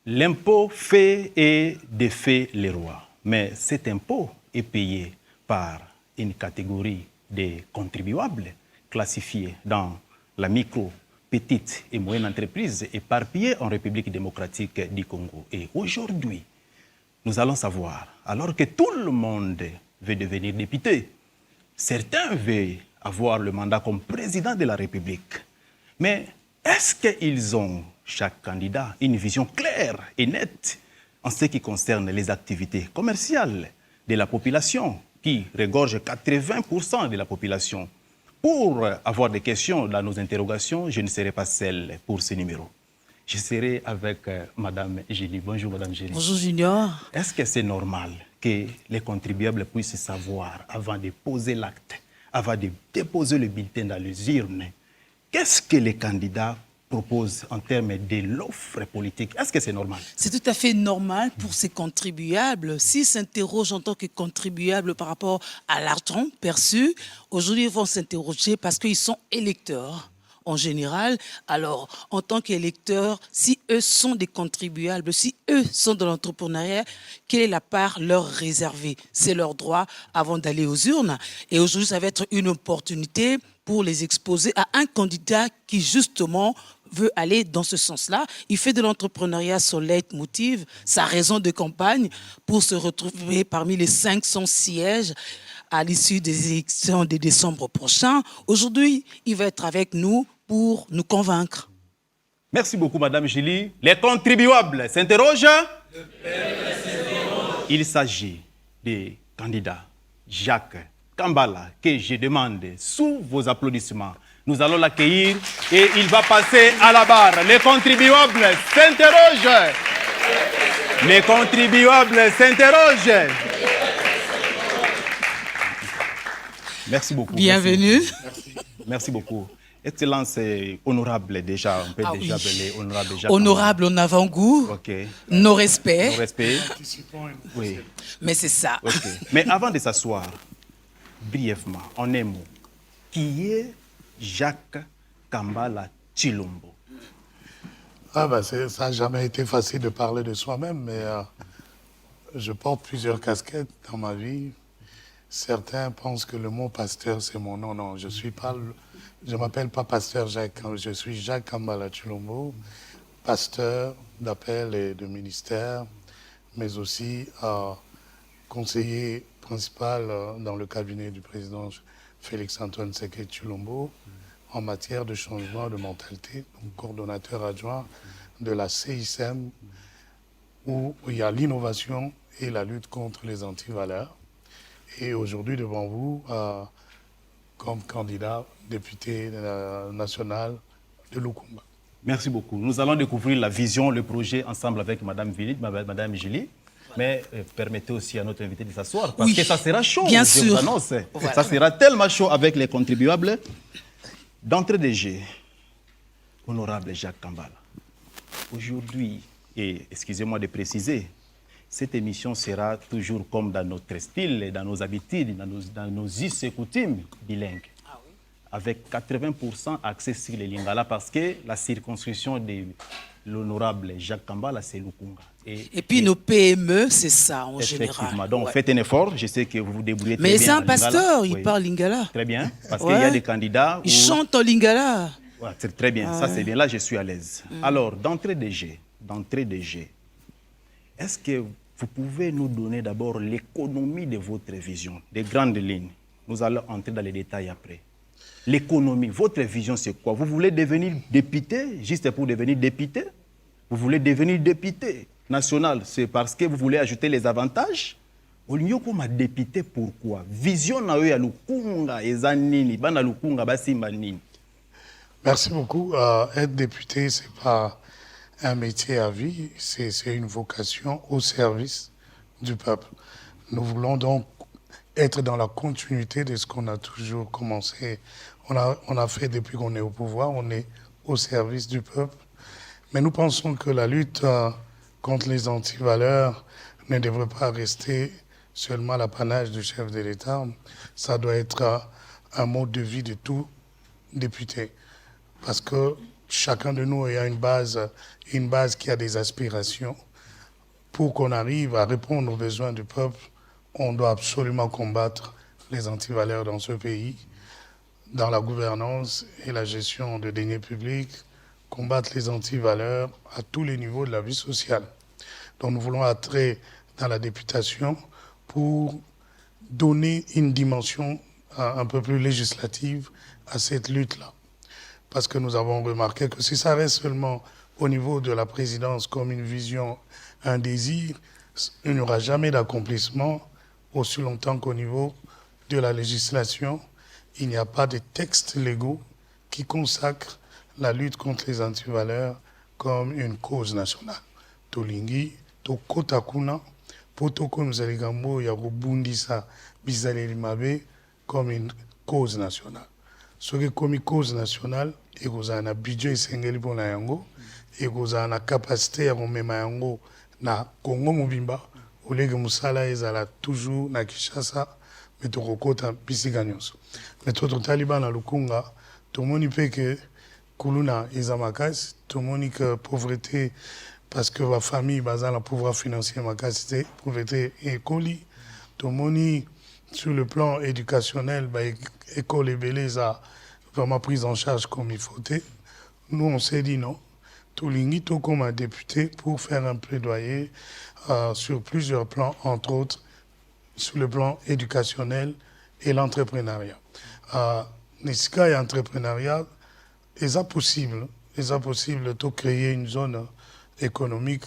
L'impôt fait et défait les rois, mais cet impôt est payé par une catégorie de contribuables classifiés dans la micro, petite et moyenne entreprise éparpillée en République démocratique du Congo. Et aujourd'hui, nous allons savoir, alors que tout le monde veut devenir député, certains veulent avoir le mandat comme président de la République. Mais est-ce qu'ils ont, chaque candidat, une vision claire et nette en ce qui concerne les activités commerciales de la population, qui regorge 80% de la population? Pour avoir des questions dans nos interrogations, je ne serai pas seul pour ce numéro. Je serai avec Madame Julie. Bonjour Madame Julie. Bonjour Junior. Est-ce que c'est normal que les contribuables puissent savoir, avant de poser l'acte, avant de déposer le bulletin dans les urnes, qu'est-ce que les candidats proposent en termes de l'offre politique? Est-ce que c'est normal? C'est tout à fait normal pour ces contribuables. S'ils s'interrogent en tant que contribuables par rapport à l'argent perçu, aujourd'hui ils vont s'interroger parce qu'ils sont électeurs en général. Alors, en tant qu'électeurs, si eux sont des contribuables, si eux sont dans l'entrepreneuriat, quelle est la part leur réservée? C'est leur droit avant d'aller aux urnes. Et aujourd'hui, ça va être une opportunité pour les exposer à un candidat qui, justement, veut aller dans ce sens-là. Il fait de l'entrepreneuriat son leitmotiv, sa raison de campagne, pour se retrouver parmi les 500 sièges à l'issue des élections de décembre prochain. Aujourd'hui, il va être avec nous pour nous convaincre. Merci beaucoup, Madame Julie. Les contribuables s'interrogent. Il s'agit des candidats Jacques Kambala, que je demande sous vos applaudissements. Nous allons l'accueillir et il va passer à la barre. Les contribuables s'interrogent. Les contribuables s'interrogent. Merci beaucoup. Bienvenue. Merci beaucoup. Excellence honorable déjà, on peut déjà appeler honorable Jacques. Honorable en avant-goût, Okay. nos respects. Nos respects. Oui. Mais c'est ça. Okay. Mais avant de s'asseoir, brièvement, en un mot, qui est Jacques Kambala Tshilombo? Ça n'a jamais été facile de parler de soi-même, mais je porte plusieurs casquettes dans ma vie. Certains pensent que le mot pasteur, c'est mon nom. Non, je ne m'appelle pas pasteur Jacques, je suis Jacques Kambala Tshilombo, pasteur d'appel et de ministère, mais aussi conseiller principal dans le cabinet du président Félix-Antoine Tshisekedi Tshilombo en matière de changement de mentalité, donc coordonnateur adjoint de la CICM, où il y a l'innovation et la lutte contre les antivaleurs. Et aujourd'hui, devant vous, comme candidat député national de Lukumba. Merci beaucoup. Nous allons découvrir la vision, le projet ensemble avec Madame Julie. Mais permettez aussi à notre invité de s'asseoir, parce que ça sera chaud, bien je sûr. vous annonce. Voilà. Ça sera tellement chaud avec les contribuables. D'entrée de jeu, honorable Jacques Kambala, aujourd'hui, et excusez-moi de préciser, cette émission sera toujours comme dans notre style, dans nos habitudes, dans nos us et coutumes bilingues. Ah oui. Avec 80% accès sur les Lingala, parce que la circonscription de l'honorable Jacques Kambala, c'est Lukunga. Et puis nos PME, c'est ça en effectivement. général. Donc faites un effort, je sais que vous vous débrouillez très bien. Mais c'est un en Lingala. pasteur, il Oui. parle lingala. Très bien, parce qu'il y a des candidats... Il chante en lingala. Ouais, c'est très bien, ça c'est bien, là je suis à l'aise. Alors, d'entrée de jeu, est-ce que vous pouvez nous donner d'abord l'économie de votre vision, des grandes lignes? Nous allons entrer dans les détails après. L'économie, votre vision c'est quoi? Vous voulez devenir député, juste pour devenir député? Vous voulez devenir député national, c'est parce que vous voulez ajouter les avantages? Au lieu comme député, pourquoi? Vision na yo ya Lukunga eza nini? Bana Lukunga basimba nini? Merci beaucoup. Être député, ce n'est pas un métier à vie, c'est une vocation au service du peuple. Nous voulons donc être dans la continuité de ce qu'on a toujours commencé. On a fait depuis qu'on est au pouvoir, on est au service du peuple. Mais nous pensons que la lutte contre les antivaleurs ne devrait pas rester seulement l'apanage du chef de l'État. Ça doit être un mode de vie de tout député. Parce que chacun de nous a une base qui a des aspirations. Pour qu'on arrive à répondre aux besoins du peuple, on doit absolument combattre les antivaleurs dans ce pays, dans la gouvernance et la gestion de deniers publics, combattre les antivaleurs à tous les niveaux de la vie sociale. Donc nous voulons entrer dans la députation pour donner une dimension un peu plus législative à cette lutte-là. Parce que nous avons remarqué que si ça reste seulement au niveau de la présidence comme une vision, un désir, il n'y aura jamais d'accomplissement aussi longtemps qu'au niveau de la législation, il n'y a pas de textes légaux qui consacrent la lutte contre les antivaleurs comme une cause nationale. Tolingi, Tokota Kuna, Potoko Mzaligambo, Yarobundisa, Bizaleli Mabe, comme une cause nationale. Ce qui est comme une cause nationale, et vous avez un budget essentiel pour la yango, et vous avez une capacité à remettre yango na Congo Mobimba, au lieu que Moussala ezala toujours na Kinshasa, mais tu recota Pisiganyos. Mais tout le Taliban à Lukunga, tout le monde peut que Kuluna ezamakas, tout le monde que pauvreté, parce que la famille basée le pouvoir financier ma capacité, pauvreté et colis, tout le monde sur le plan éducationnel, école et beleza a vraiment prise en charge comme il faut. Nous on s'est dit non. Tolingi tout comme un député pour faire un plaidoyer sur plusieurs plans, entre autres sur le plan éducationnel et l'entrepreneuriat. Nisika et entrepreneuriat, est-ce possible de créer une zone économique,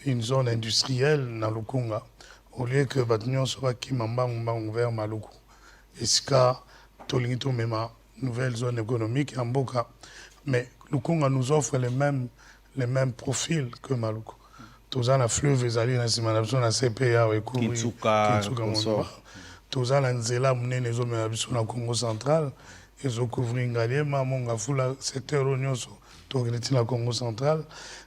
une zone industrielle dans le Congo, au lieu que Batnion soit qui m'a ouvert Maluku. Nisika, Tolingi tout même nouvelle zone économique en Boka, mais le Congo nous offre les mêmes profils que Maluku. Tous les fleuves ezali na simana na CPA et Kitsuka tous les nzela munene zo mena biso na Congo central ezo couvrir ngaliema monga fula secteur onyoso to greti na Congo central.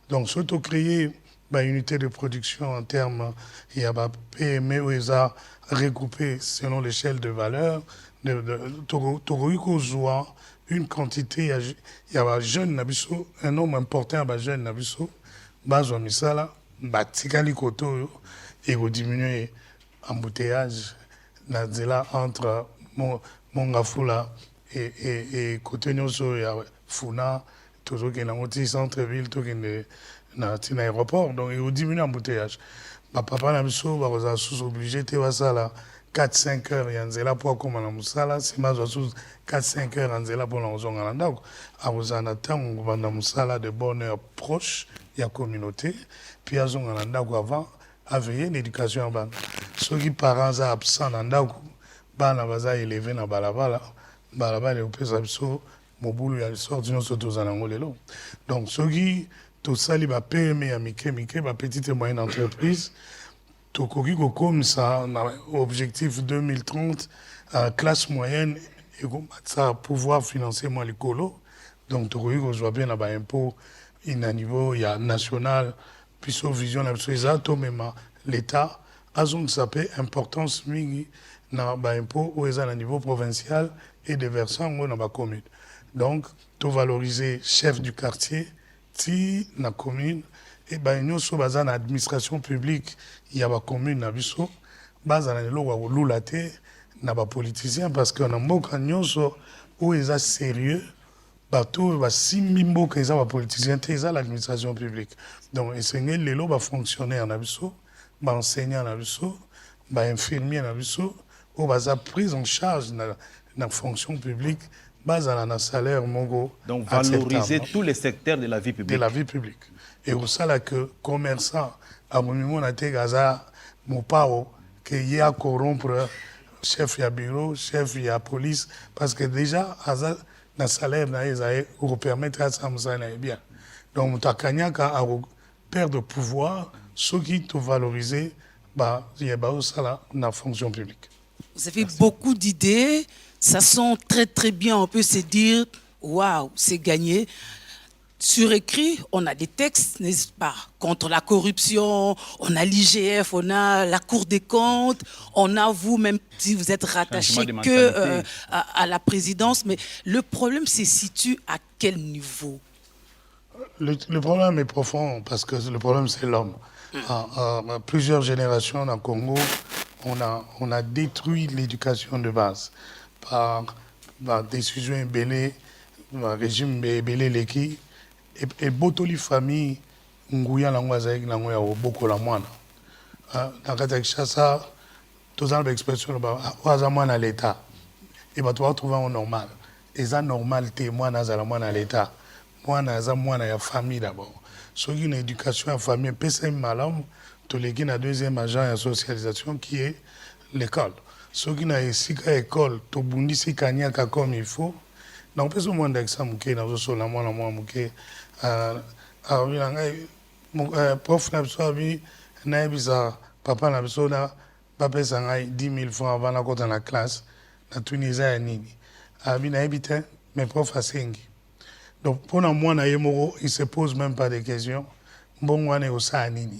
Donc surtout créer une unité de production en termes il y a PME où ils a regroupé selon l'échelle de valeur de Togoiko Zoua une quantité il y a jeune nabiso un nombre important de jeunes nabiso bazo misala batikali koto et diminuer embouteillage na nzela entre Mongafula et côté nyonso ya Funa toujours que na centre ville to que na tina aéroport donc il diminue embouteillage papa na biso ba sous obligé te wasala 4-5 heures ya nzela pour koma na musala sima zo sous 4-5 heures en nzela pour na ozonga na ndako abozana tango banda musala de bonne heure proche ya communauté puis azonga na ndako avant à veiller l'éducation en bas ceux qui parents sont absents na ndako bana baza élevé na balabala balabala opesa biso mobulu ya sort nyonso tozana ngo lelo donc ceux qui tosali ba PME ya mike ba petite et moyenne entreprise tokoki comme ça objectif 2030 classe moyenne et ça pouvoir financer moi l'écolo donc tokoki ko joa bien na ba impôt à niveau il y a national puis sur vision na biso exacto même l'état azon sapé importance mingi na ba impôt au à niveau provincial et des versants na ba commune donc to valoriser chef du quartier ti na commune et nyonso baza na administration publique il y a ba commune na biso baza na lelo wa lulate na ba politiciens parce que na mboka nyonso où est sérieux bateau va simbi mboka eza ba politiciens te eza l'administration publique donc esengeli lelo ba fonctionnaire na biso ba enseignant na biso ba infirmier na biso ou baza prise en charge na fonction publique bazala na salaire mongo donc valoriser tous les secteurs de la vie publique. De la vie publique. Et au ça là que commerçant à mon moment na te gaza mon pao que y a corrompre chef ya bureau, chef ya police parce que déjà aza na salaire na ezae ou permettre à ça na bien. Donc mutakanyaka a perdre pouvoir ceux qui te valoriser il y a au ça là na fonction publique. Vous avez beaucoup d'idées, ça sent très très bien, on peut se dire, waouh, c'est gagné. Sur écrit, on a des textes, n'est-ce pas, contre la corruption, on a l'IGF, on a la Cour des comptes, on a vous, même si vous êtes rattaché que à la présidence, mais le problème se situe à quel niveau? le problème est profond parce que le problème, c'est l'homme. Plusieurs générations dans le Congo, on a détruit l'éducation de base par la décision ébélée, le régime ébélé l'équipe, et beaucoup de familles, nguya la ngwazaïk na nguya beaucoup la moine. Dans le cas de ça, tous les expressions, on a l'État. Et tu vas trouver un normal. Et ça, normalité, moi, je suis à l'État. Moi, je suis à la famille d'abord. Si une éducation à la famille, c'est malin, tu les qui la deuxième agent de socialisation qui est l'école. Si une école, tu as une école comme il faut. Donc, peut-être que d'exemple, qui est dans le sol, prof, papa n'a pas 10 000 francs avant la côte dans la classe. Na Tunisie ya nini abina habité mes profs à 5. Donc pour moi na yemoro il se pose même pas de questions bon wana au sa nini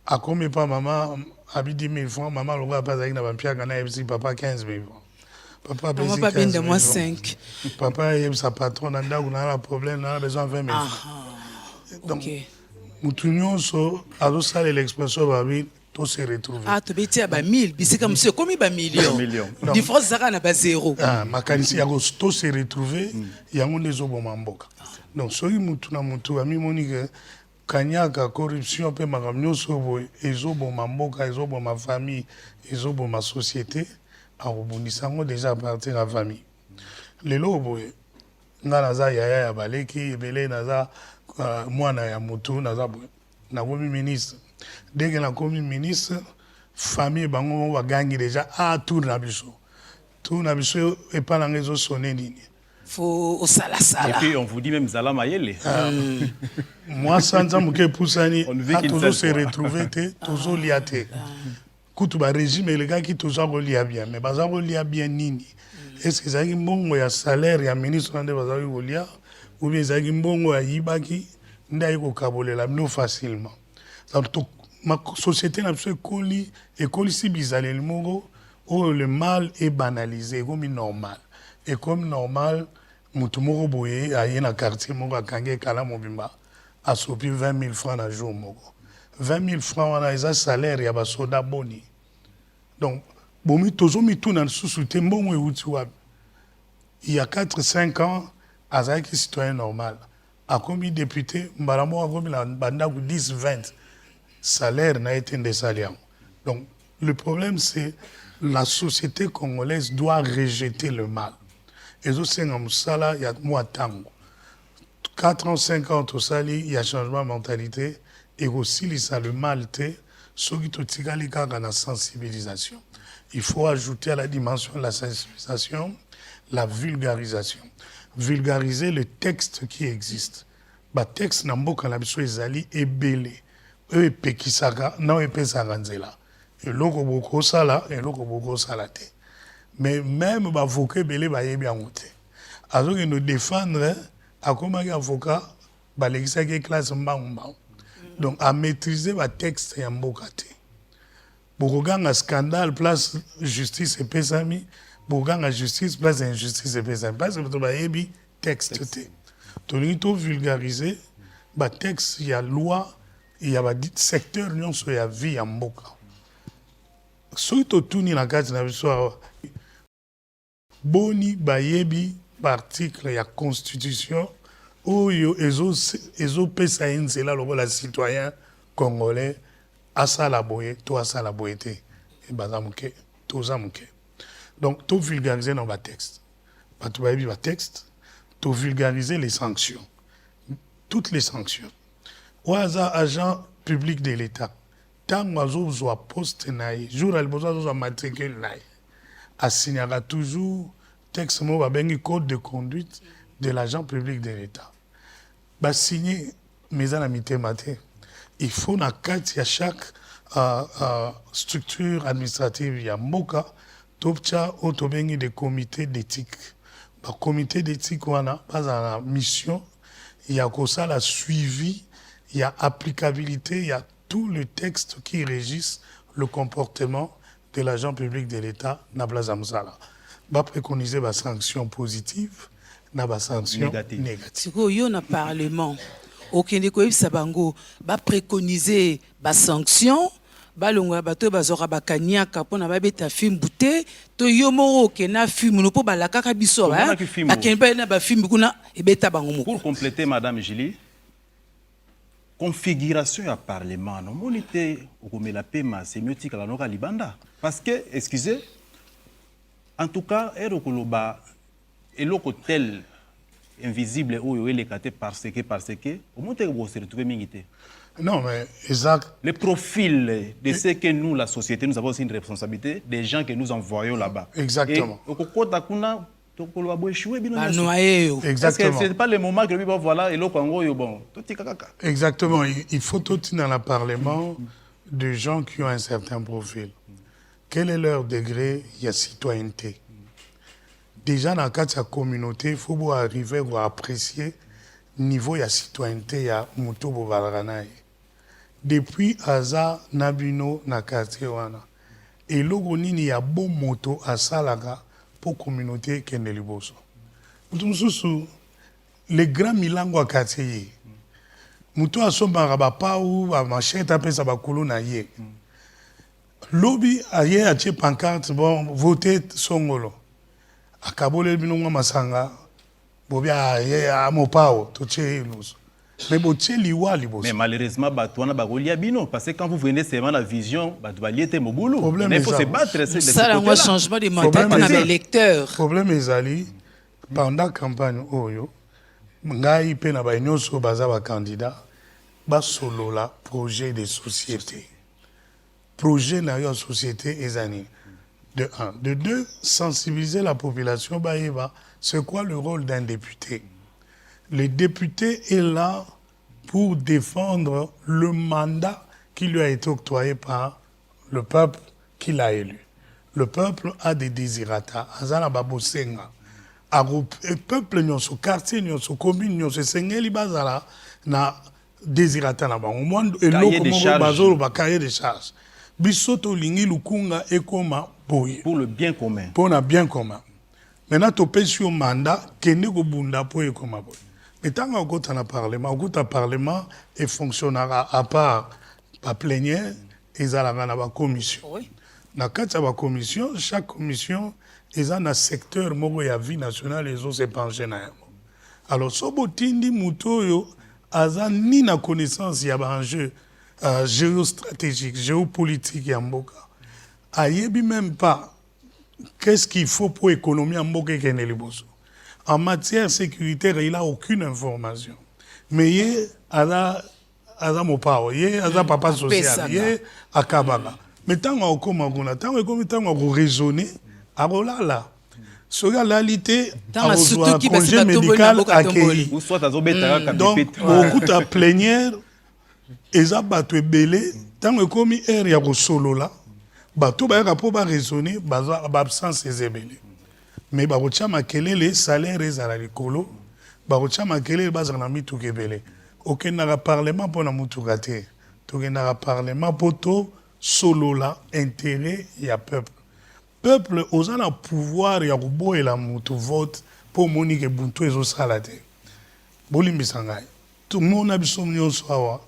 a combien pas maman abi 10 000 francs maman le va pas avec na bampia kana ebisi papa 15 000 francs papa besi 15 000 moi 5 papa et sa patronne anda kuna la problème on a besoin de 20 000 francs donc mutunyo so alo sale l'expression babi tout se retrouver. Ah, tu veux dire 1000, c'est comme si combien de millions. Différence ça na zéro. Ah, makanisi ya tout se retrouver, yango nezo bomamboka. Donc soki mutu na mutu ami monique kanyaka corruption pe makamnyo so ezo bomamboka, ezo boma famille, ezo boma société, a rebondissant déjà à partir de la famille. Lelo boye nga naza yaya ya baleki ebele naza mwana ya mutu naza boye na komi ministre. Dès que la commune ministre, famille bango va gagner déjà tout nabiso. Tout nabiso et pas dans les réseaux sonné nini. Faut au sala. Et puis on vous dit même Zala Mayele. Moi sans ça mouké poussani toujours se retrouver toujours liaté. Kutu ba régime les gars qui toujours lié bien mais baza lié bien nini. Est-ce que ça qui mbongo ya salaire ya ministre ndé baza lié ou bien ça qui mbongo ya yibaki ndai ko kabolela no facilement. Donc, ma société n'a pas école si bizarre le mot où le mal est banalisé comme normal et comme normal mutumoro boye a yena quartier moko kange kala mobimba a sopi 20 000 francs à jour moko 20 000 francs on a un salaire ya ba soda boni donc bomi tozo mi tout na sous-souté mbongo euti wa il y a 4-5 ans azaki citoyen normal a commis député mbaramo a commis la banda 10-20 salaire n'a été des salaires. Donc, le problème, c'est la société congolaise doit rejeter le mal. Et aussi, comme ça, il y a moi tango. 4 ans, 5 ans, tout ça, il y a changement de mentalité. Et aussi, il y a le mal, ce qui est la sensibilisation. Il faut ajouter à la dimension de la sensibilisation la vulgarisation. Vulgariser le texte qui existe. Le texte, n'a pas est belé. Eux pekisaka na epesaka nzela eloko boko sala eloko boko sala te mais même bavocat belé bayebi yango te azoki nous défendre akomaki avocat balekisaki classe mbangu donc à maîtriser ba texte ya mboka te bokoganga scandale place justice epesami bokoganga justice place injustice epesami parce que bayebi texte te tolingi to vulgariser ba texte ya loi il y a des secteurs qui ont la vie en Mboka. Surtout tout ni la carte na biso boni bayebi article ya constitution oyo ezo pesa inzela lokola citoyen congolais asala boye to asala boye te e bazamuke to zamuke. Donc to vulgariser dans ba texte. Ba to bayebi ba texte, to vulgariser les sanctions. Toutes les sanctions. Ouaza agent public de l'État. Tant oiseau soit poste naï, jour al besoin soit matricule naï. Assignera toujours texte mot babengi code de conduite de l'agent public de l'État. Ba signer mes amitiés maté. Il faut na carte ya chaque structure administrative ya moka topcha otobengi de comité d'éthique. Ba comité d'éthique wana pas en mission il y a comme ça la suivi. Il y a applicabilité, il y a tout le texte qui régisse le comportement de l'agent public de l'État, Nabla Zamzala. Va préconiser la sanction positive, na ba sanction négative. Siko yo na parlement okende koyebisa bango ba préconiser ba sanction balongola bato bazora bakaniaka mpona babeta film bute to yo moko okena film no po balakaka biso bakende ba na ba film kuna ebeta bango moko. Pour compléter Madame Julie, configuration à parlement non monité okomela pema semiotika la noka libanda parce que excusez en tout cas erokoloba eloko tel invisible oyo elekate parce que au moins vous se retrouver mingité. Non mais exact. Le profil de ce que nous la société nous avons aussi une responsabilité des gens que nous envoyons là-bas. Exactement. Et okokota kuna tokoloba bo échouer bino exactement. Parce que c'est pas le moment que lui voilà eloko ngo yo bon. Exactement, il faut tout dans le parlement de gens qui ont un certain profil. Quel est leur degré de citoyenneté? Déjà, dans le cas de la communauté, il faut arriver à apprécier le niveau de citoyenneté de Moutou Bovalaranaï. Depuis Aza Nabino Nakate Wana, et l'ogoni il y a bon moto à Salaga pour la communauté qui est en Liboso. Les grands milango à Kate, Moutou a son barabapa ou à machette à pesa bakulu na ye. Lobby a ye a tché pancarte, bon, voter Songolo. A Kabole binonga masanga bobia ye a mopao to tché nous mais bo tché liwa liboso mais malheureusement batwana bagolia bino parce que quand vous venez seulement la vision batwaliete mobulu mais il faut se battre c'est ça un changement de mentalité on a électeurs problème ezali pendant campagne oyo ngai pe na ba nyonso baza ba candidat ba solola projet de société na yo société ezani. De un. De deux, sensibiliser la population. C'est quoi le rôle d'un député? Le député est là pour défendre le mandat qui lui a été octroyé par le peuple qui l'a élu. Le peuple a des désirata. Azana babosenga. Le peuple n'y a son quartier, n'y a son commune, n'y a son sengeli bazala na désirata na ba. Au moins, cahier de charges. Bisoto lingi lukunga ekoma boye. Pour le bien commun. Pour le bien commun. Maintenant, tu peux sur mandat, kende go bunda pour ekoma boye. Mais tant qu'on a un parlement, parlement et fonctionnera à part la plénière et à la commission. Oui. Dans la commission, chaque commission est dans un secteur où il y a vie nationale et ils se penchent. Alors, si vous avez mutoyo, aza ni na connaissance il y a un enjeu géostratégique, géopolitique en Mboka. Ayebi même pas qu'est-ce qu'il faut pour l'économie en Mboka et en matière sécuritaire, il n'a aucune information. Mais il a mon pao, il a papa social, il a Kabaka. Mais tant qu'on raisonner, alors là, ce gars-là, il était un congé médical accueilli. Donc, beaucoup de plénière, ils ont battu belé, tant que comme il y a un solo là, bateau ba pour raisonner, absence est belé. Mais barocha makele les salaires ezala likolo, barocha makele bazana mitu kebele. Aucun n'a parlement pour na mutu gâté. Aucun n'a parlement pour to solo là intérêt ya peuple. Peuple osant le pouvoir ya kubo et la mutu vote pour monique buntu ezo salate. Bolimbi sangai. Tout le monde a besoin de savoir.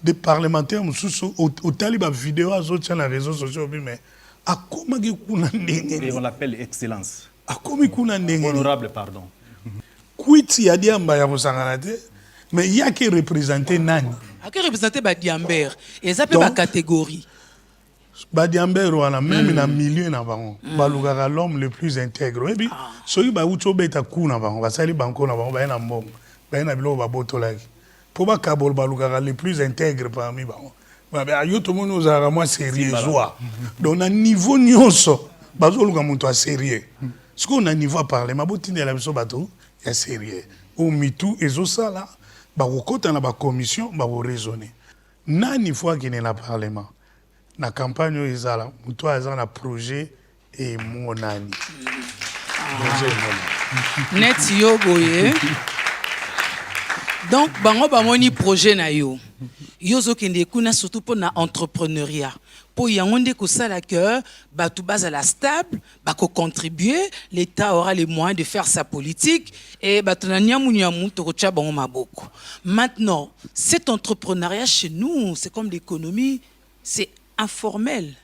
Des parlementaires au taliba vidéo à sur les réseaux sociaux mais à comment et on l'appelle excellence. À comment honorable pardon. Quit y a dit amba ya bosanganate mais il y a qui représenter nani. À qui représenter Badiamber et ça peut pas catégorie. Badiamber wana même na milieu na bango. Balugara l'homme le plus intègre. Et puis soki ba ucho beta kuna bango basali banko na bango ba na mbongo. Ba na bilo ba botolaki. Pour pas kabol balugara les plus intègres parmi bango. Yo tout le monde nous a moins sérieux donc à niveau nyonso bazoluka muntu a sérieux ce qu'on a niveau parlement botinde la biso bato ya sérieux au mitu ezo sala ba kokota na ba commission ba raisonner nani fois qui n'est na parlement na campagne ezala mutu azana na projet et monani net yo boye Donc, bango bamoni projet na yo. Yozo kende kuna surtout pour na entrepreneuriat. Pour yangonde ko sala que batu bazala stable, bako contribuer, l'État aura les moyens de faire sa politique et batu na nyamu nyamu to kocha bango maboko. Maintenant, cet entrepreneuriat chez nous, c'est comme l'économie, c'est informel.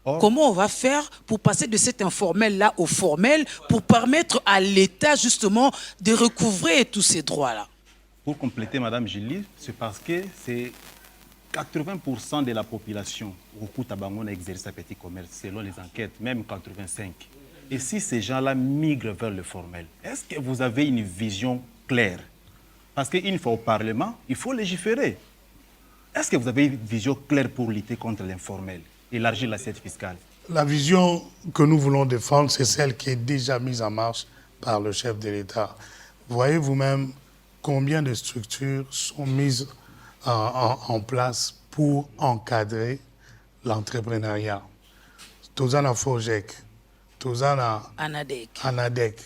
Or, Comment on va faire pour passer de cet informel-là au formel pour permettre à l'État justement de recouvrer tous ces droits-là? pour compléter, Madame Julie, c'est parce que c'est 80% de la population au Koutabangon exerce un petit commerce, selon les enquêtes, même 85%. Et si ces gens-là migrent vers le formel, est-ce que vous avez une vision claire? Parce qu'une fois au Parlement, il faut légiférer. Est-ce que vous avez une vision claire pour lutter contre l'informel, élargir l'assiette fiscale? La vision que nous voulons défendre, c'est celle qui est déjà mise en marche par le chef de l'État. Voyez vous-même combien de structures sont mises en place pour encadrer l'entrepreneuriat. Tozana Fojek, Tozana Anadek. Anadek,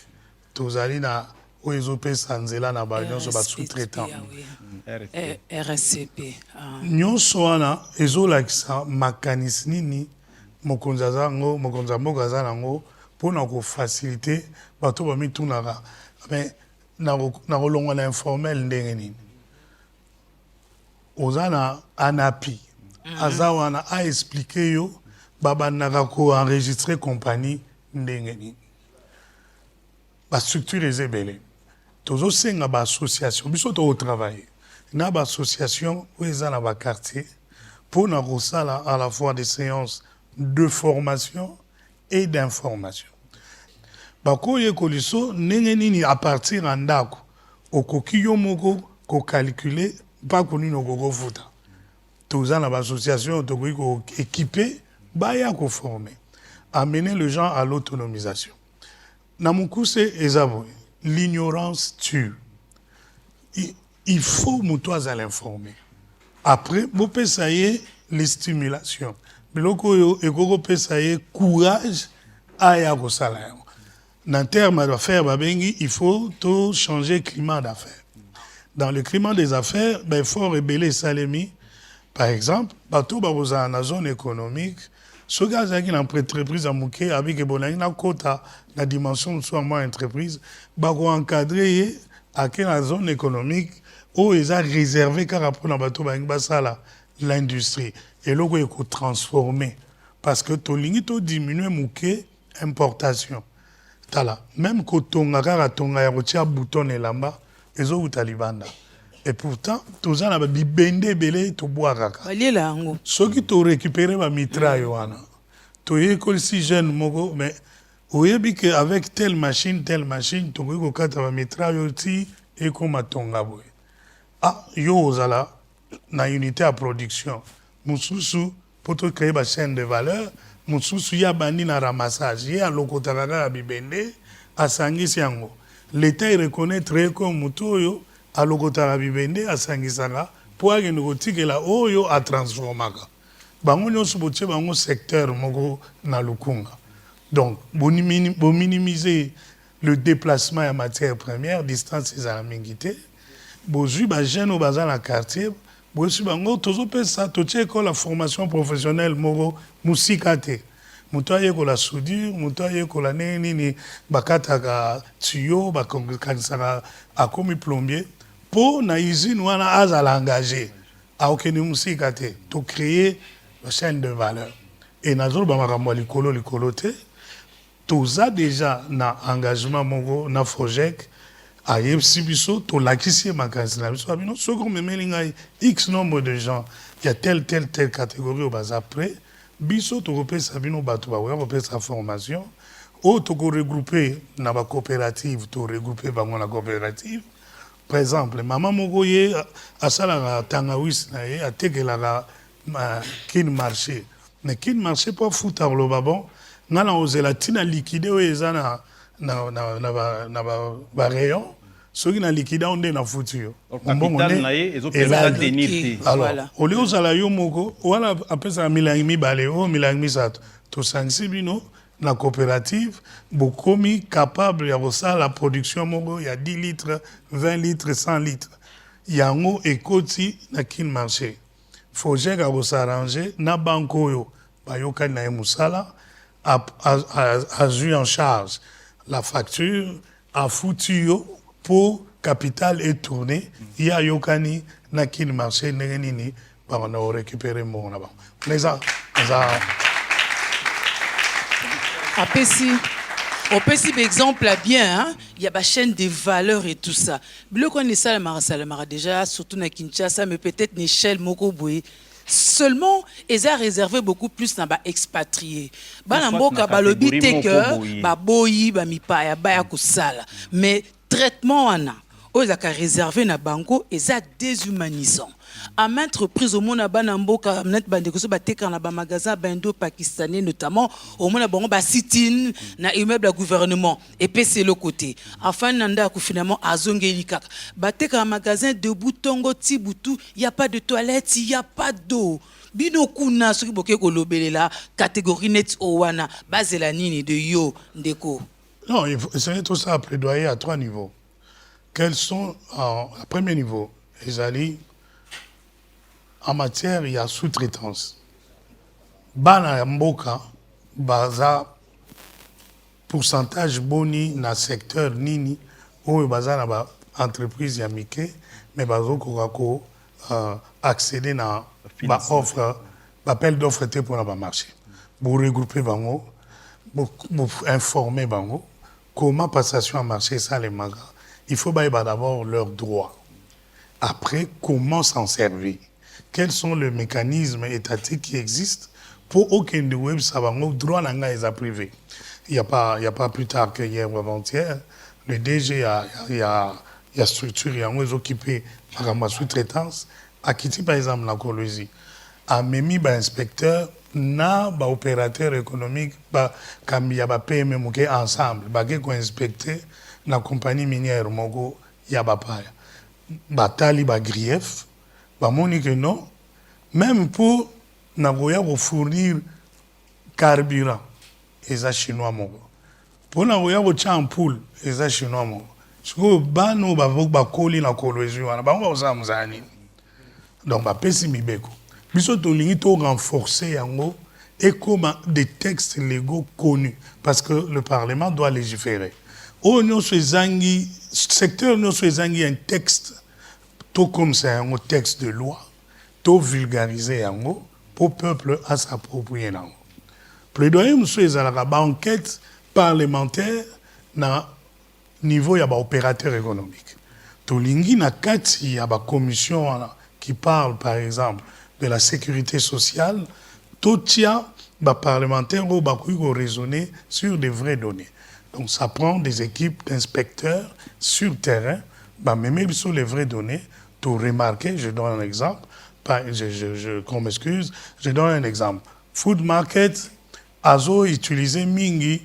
Tozalina Oezope Sanzela na Bagnon sur sous-traitant. RSCP. Nyonso wana ezolakisa makanisi nini mokonzi azango mokonzi mboka azango mpona kofacilite bato bamitunaka mais na kolongwa na informel ndenge nini oza na anapi aza wana aexplike yo babandaka koenregistre compagnie ndenge nini bastructure eza ebele tozosenga baassociation biso tokotravaille na baassociation oyo eza na baquartier mpona kosala à la fois des séances de formation et d'information. Bakoyekola so ndenge nini à partir ya ndako okoki yo moko kokalcule mpako nini okokofuta. Toza na baassociation tokoki koéquipe baya koforme, amener les gens à l'autonomisation. Na mokuse eza boye, l'ignorance tue. Il faut moto azala informer. Après, vous payez les stimulations. Mais vous payez courage à y avoir. Dans le terme d'affaires, il faut tout changer le climat d'affaires. Dans le climat des affaires, il faut révéler Salemi. Par exemple, partout dans la zone économique, ce gars qui a une entreprise à Mouké, avec une quota, la dimension de soi entreprise, il faut encadrer à la zone économique où ils ont réservé car après l'industrie. Et là, il faut transformer. Parce que tu as diminué Mouké importation. Même quand on a un bouton et là-bas, ils ont talibanda. Et pourtant, tous en ont bibende belé to boire. Ceux qui ont récupéré ma mitraille, tu es comme si jeune mogo, mais oui, avec telle machine, tu as ma mitraille aussi et comme à ton gaboué. Ah, yo zala na unité à production. Mususu pour te créer une chaîne de valeur, mususu ya bandi na ramassage, ya lokotaka ya bibende asangisi yango. L'État reconnaît très comme mutoyo a lokotaka bibende asangisaka pour agenda kotikela oyo a transformaka. Bango nyonso botie bango secteur moko na lukunga. Donc, vous minimiser le déplacement en matière première, distance et à mingité. Bozui ba jeune au bazar na quartier, bosu bango tozo pe ça toche ko la formation professionnelle moko musikate. Mutoye ko la soudure, mutoye ko la nini bakata ka tuyau bakangisa akomi plombier pour na usine wana azala engagé a okeni musikate to créer une chaîne de valeur. Et nazo ba makambo likolo te toza déjà na engagement moko na Fojek. Aïe, biso, to lakisi makasi na biso abino soko memelinga X nombre de gens, il y a telle catégorie au bas après biso to repé sabino bato ba repé sa formation ou to regrouper na ba coopérative to regrouper bango na coopérative. Par exemple, maman mogoye asala tangawis na ye atekela kin marché mais kin marché pas foutre le babon ngana ozela tina liquider ezana na ba rayon ceux qui na liquida onde na futur capital naie ezopesa tenir. Alors au lieu uzala yo moko wala apesa milangi mibale o milangi misato to sansi bino la coopérative, bokomi capable ya ça la production mongo, il y a 10 litres, 20 litres, 100 litres. Yango ekoti na kin marché. Faut gérer à s'arranger na banko yo, bayoka na musala a eu en charge la facture a foutu yo pour capital est tourné, il y a yokani na kin marché nini ba on a récupéré mon là-bas. Les a Apesi, on peut citer exemple bien, hein? Il y a la chaîne des valeurs et tout ça. Le qu'on est ça, le déjà, surtout na Kinshasa, mais peut-être une échelle Mokoboué. Seulement, ils ont réservé beaucoup plus dans les expatriés. Banamboka, balobi teke, baboyi, bamipaya, bayakusala. Mais traitement en a. Ils ont réservé na banco, ils ont déshumanisant. À maintes reprises, au monde, banamboka, net bandeko, bateka na ba magasin bando pakistanais notamment, au monde, bon, ba sit-in na immeuble à gouvernement. Et puis c'est le côté. Enfin, nanda finalement azongelika. Bateka na magasin de boutongo tibutu, il y a pas de toilette, il y a pas d'eau. Bino kuna soki boke ko lobelela catégorie net owana bazela nini de yo ndeko. Non, il faut essayer tout ça à plaidoyer à 3 niveaux. Quels sont, à premier niveau, les alliés, en matière, il y a sous-traitance. Bana mboka, baza, pourcentage boni na secteur nini, ou baza na ba entreprise yamike, mais bazo kokako accéder na ba offre, appel d'offre pour na ba marché. Vous regrouper bango, vous informer bango, comment passation à marché ça les magas. Il faut d'abord leurs droits. Après, comment s'en servir? Quels sont les mécanismes étatiques qui existent pour aucun de web savango droit n'anga est privé. Il y a pas plus tard que hier ou avant-hier, le DG il y a structure il y a occupé par ma sous-traitance à Kiti par exemple la Colosie a même inspecteur na ba opérateur économique ba comme il y a ba PME ensemble ba ko inspecter la compagnie minière Mogo Yabapaya. Batali ba grief, ba moni que non, même pour nagoya fournir carburant, les chinois Mogo. Pour nagoya champoule, les chinois Mogo. Parce bano ba koli na Colosie wana ba ngo za mzani. Donc ba pesi mibeko. Biso to lingi to renforcer yango et comme des textes légaux connus parce que le Parlement doit légiférer. Oh, nous sommes secteur, nous sommes un texte, tout comme c'est un texte de loi, tout vulgarisé pour le peuple à s'approprier. Plaidoyer, nous sommes à enquête parlementaire na niveau y a opérateur économique. Tout l'ingui na kati y a commission qui parle par exemple de la sécurité sociale, tout y a parlementaire ou raisonner sur des vraies données. Donc ça prend des équipes d'inspecteurs sur terrain, même sur les vraies données, pour remarquer, je donne un exemple, qu'on m'excuse, je donne un exemple. Food market, azo utilisé mingi,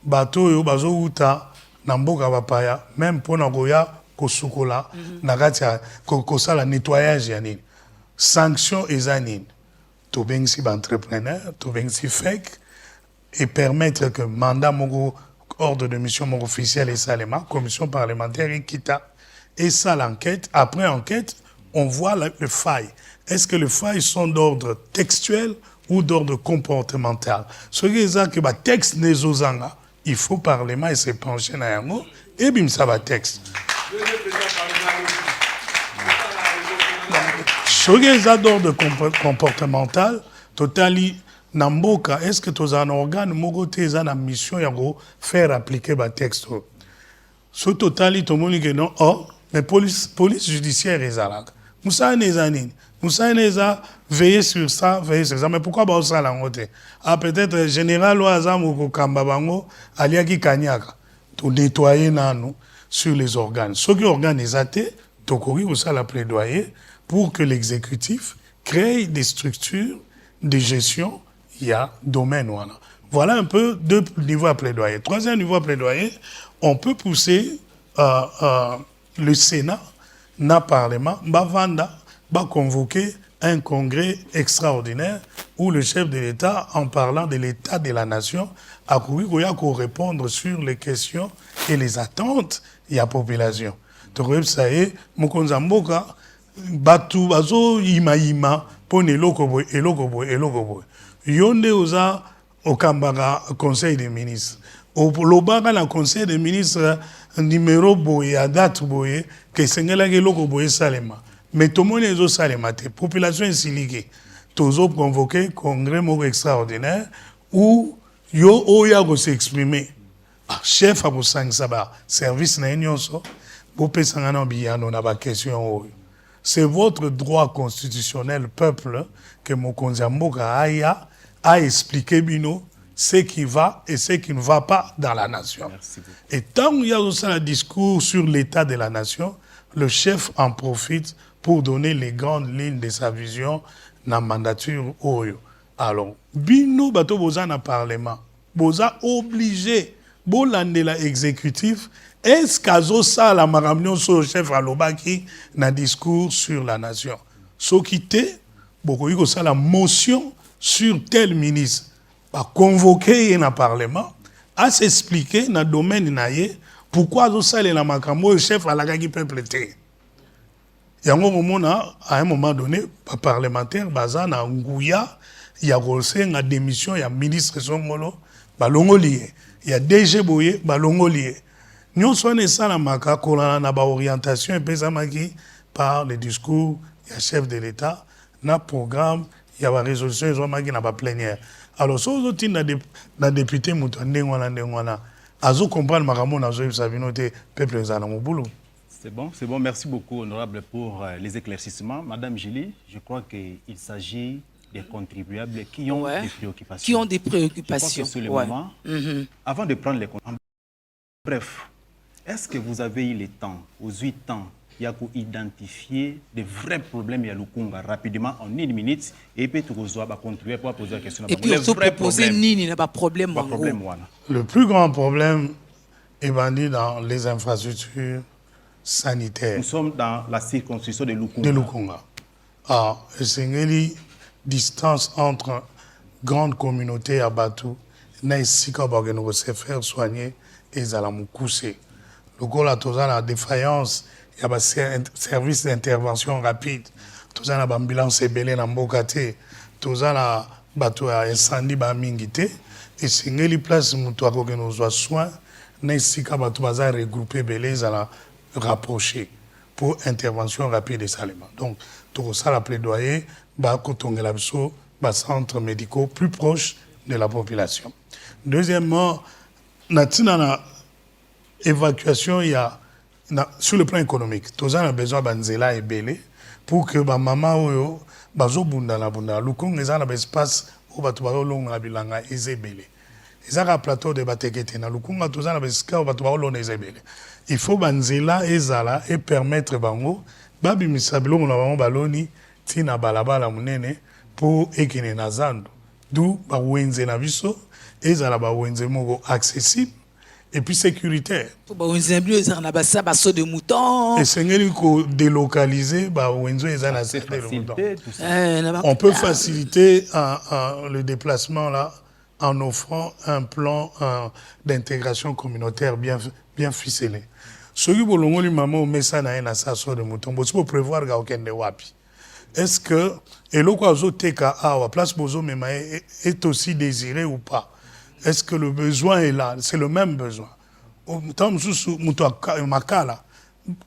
bateau yo, bazo uta, namboka bapaya, même pour nagoya, kosukola, nagatia, kosala nettoyage yanin. Sanction ezanin. To bengsi entrepreneur, to bengsi fake, et permettre que mandat mogo ordre de mission officiel et salema, commission parlementaire et quitta. Et ça, l'enquête, après enquête, on voit le faille. Est-ce que les failles sont d'ordre textuel ou d'ordre comportemental? Ce qui est ça que le texte n'est osanga, il faut parlement et se pencher dans un mot, et bim, ça va texte. Ce qui est ça d'ordre comportemental, totali, Namboka, est-ce que tu as un organe qui a une mission de faire appliquer le texte? Ce total, tout le monde dit non. Oh, mais police judiciaire est là. Moussa Nezanine. Moussa Neza veiller sur ça, veiller sur ça. Mais pourquoi bah ça là? Ah, peut-être général ou Azam ou Kambabango, Aliaki Kanyaka. Tout nettoyer nano sur les organes. Ceux qui organisent athées, Tokori ou ça la plaidoyer pour que l'exécutif crée des structures de gestion. Il y a domaine. Voilà un peu 2 niveaux à plaidoyer. 3e niveau à plaidoyer, on peut pousser le Sénat, le Parlement, va convoquer un congrès extraordinaire où le chef de l'État, en parlant de l'État de la nation, a couru pour répondre sur les questions et les attentes de la population. Donc, ça y est, Mokonzamboka, Batu, Bazo, Ima, Pone Lokoboy, Elokoboy. Yonde Oza, Okambara, Conseil des ministres. Au Lobara, le Conseil des ministres, numéro Boye, à date Boye, que Sengela Lokoboy Salema. Mais tout le monde est au Salema, la population est siliquée. Toujours convoqué congrès extraordinaire où yo oya go s'exprimer. Chef à Boussang Saba, service na nyonso, Bopé Sangana Biyano na ba question. C'est votre droit constitutionnel, peuple, que Mokonzi Mboka a expliqué bino ce qui va et ce qui ne va pas dans la nation. Et tant qu'il y a aussi un discours sur l'état de la nation, le chef en profite pour donner les grandes lignes de sa vision dans la mandature Oyo. Alors, bino bato boza na parlement, boza obligé, bolande la exécutif, est-ce qu'azo ça la maramnion sur le chef Alobaki na discours sur la nation? So quitté, beaucoup ça la motion sur tel ministre, a convoqué un parlement, à s'expliquer dans le domaine naïe, pourquoi azo ça la makambo le chef Alagaki peuple té. Il y a un moment donné, un parlementaire, Bazan, à Ngouya, il y a reçu une démission, il y a ministre Songolo, Balongolié, il y a DG Boye, Balongolié. Nous sommes ça la maka, qu'on a une orientation et puis par le discours, il y a chef de l'État, dans le programme, il y a une résolution, il y a une plénière. Alors, si vous avez un député, vous avez comprendre Maramon, vous avez peuple boulot. C'est bon. Merci beaucoup, honorable, pour les éclaircissements. Madame Julie, je crois qu'il s'agit des contribuables qui ont des préoccupations. Qui ont des préoccupations. Je pense que c'est le moment. Avant de prendre les comptes. Bref, est-ce que vous avez eu le temps, aux 8 ans, il y a identifier des vrais problèmes à Lukunga rapidement en 1 minute et puis tout le monde contribuer pour poser la question. Et puis on proposer Nini n'a pas problème. Le plus grand problème est banni dans les infrastructures sanitaires. Nous sommes dans la circonscription de Lukunga. De Lukunga. C'est une distance entre grande communauté à Batu, Naïsika Bageno se faire soigner et Zalamukuse. Le goal a la défaillance. Il y a un service d'intervention rapide. Tout a une ambulance ébélée dans Mbokate. Tout a un incendie mingité. Et c'est une place où nous avons soin. Nous avons regroupé ébélés à la rapprocher pour intervention rapide et salement. Donc, tout ça, la plaidoyer, centres médicaux plus proches de la population. Deuxièmement, dans l'évacuation, il y a sur le plan économique, tous on a besoin d'anzela et belé pour que ma maman oyo bazo bunda la bunda. Lukung les a l'espace où batu baro long la bilanga ezebele. Les a plateau de batekete na Lukung tous on a l'espace où batu baro long ezebele. Il faut banzela ezala et permettre bango babi misabilo na bango baloni tina balabala munene pour ekene na zando. D'où ba wenze na biso ezala ba wenze moko accessible. Et puis sécuritaire. Et c'est délocaliser, on peut faciliter le déplacement là en offrant un plan d'intégration communautaire bien ficelé. Ce qui est maman met ça dans un assassin de mouton, il faut prévoir qu'il y a est-ce que et le quoi à place bozo est aussi désiré ou pas? Est-ce que le besoin est là? C'est le même besoin. Makala,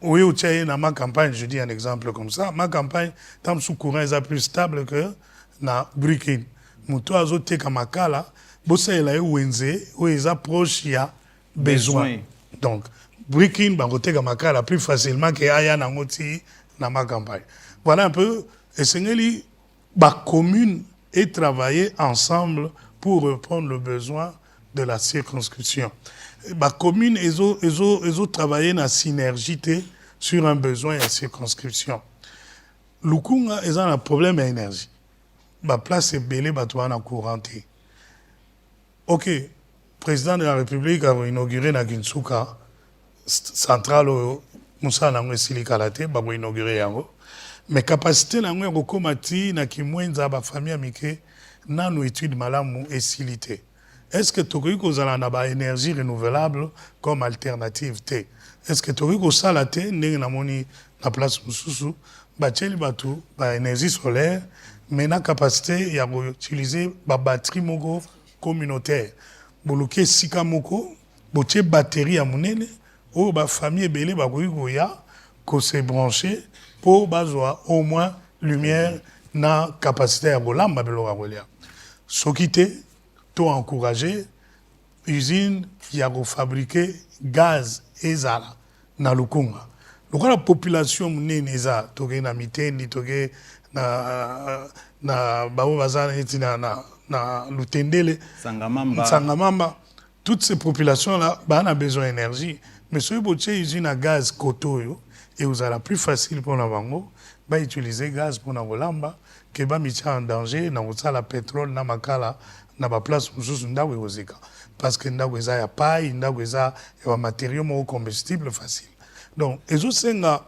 oui, dans ma campagne, je dis un exemple comme ça. Ma campagne, tant sous courant est plus stable que na Brikin. Mouto azote Makala, bossa ela wenze, où ils approchent, il y a besoin. Donc, Brikin, bangote Makala plus facilement que Aya Nangoti dans ma campagne. Voilà un peu, et c'est ba commune et travailler ensemble pour répondre aux besoins de la circonscription. La commune ont travaillé en synergie sur un besoin et la circonscription. Lukunga ils ont un problème d'énergie. La place est belle, en courante. Ok, le président de la République a inauguré na Kinsuka, centrale Moussa Nango Silikalate, a inauguré yango. mais capacité na ngwe kokomati na kimwenza ba famille amike nanu étude malamu esilité. Est-ce que tokoki kozala na ba énergie renouvelable comme alternative te? Est-ce que tokoki kosala te ndenge namoni na place mususu batieli bato ba énergie solaire mais na capacité ya utiliser ba batterie moko communautaire boluki sika moko botie batterie ya monene oyo ba famille ebele bakoki koya ko se brancher pour bazwa au moins lumière na capacité ya kolamba biloko ya kolia. Soki te to encourager usine ya kofabriquer gaz ezala na Lukunga. Lokola population monene eza toke na Mitendi toke na bao bazana eti na Lutendele Sangamamba, toutes ces populations là ont besoin d'énergie. Mais si vous avez usine à gaz kotoyo et vous avez plus facile pour la vango, bah utiliser gaz pour la volamba que bah mettre en danger na la pétrole na makala na ba place mususu ndawe ozika parce que ndawe za ya paille ndawe za ya matériaux mo combustible facile. Donc ezo senga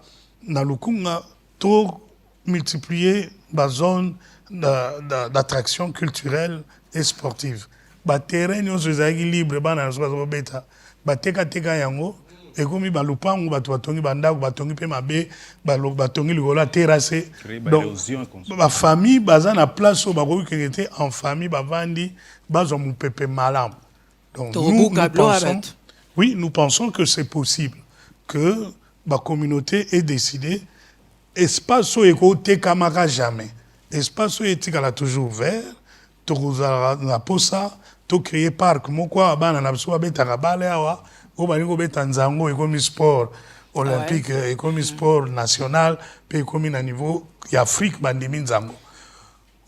na Lukunga to multiplier ba zone d'attraction culturelle et sportive. Ba terrain nyonso ezalaki libre bana nazo beta bateka yango ekomi balupango bato batongi bandako batongi pe mabe batongi likolo ya terrasse. Donc ba famille baza na place oyo bakoki kekete en famille bavandi bazwa mopepe malamu. Donc nous pensons que c'est possible que la communauté ait décidé espace oyo ekotekamaka jamais espace oyo etikala toujours ouvert tokozala na posa to créer parc moko bana na biso babetaka bale awa oyo balingi kobeta nzango ekomi sport olympique ekomi sport national mpe ekomi na niveau ya Afrique bandimi nzango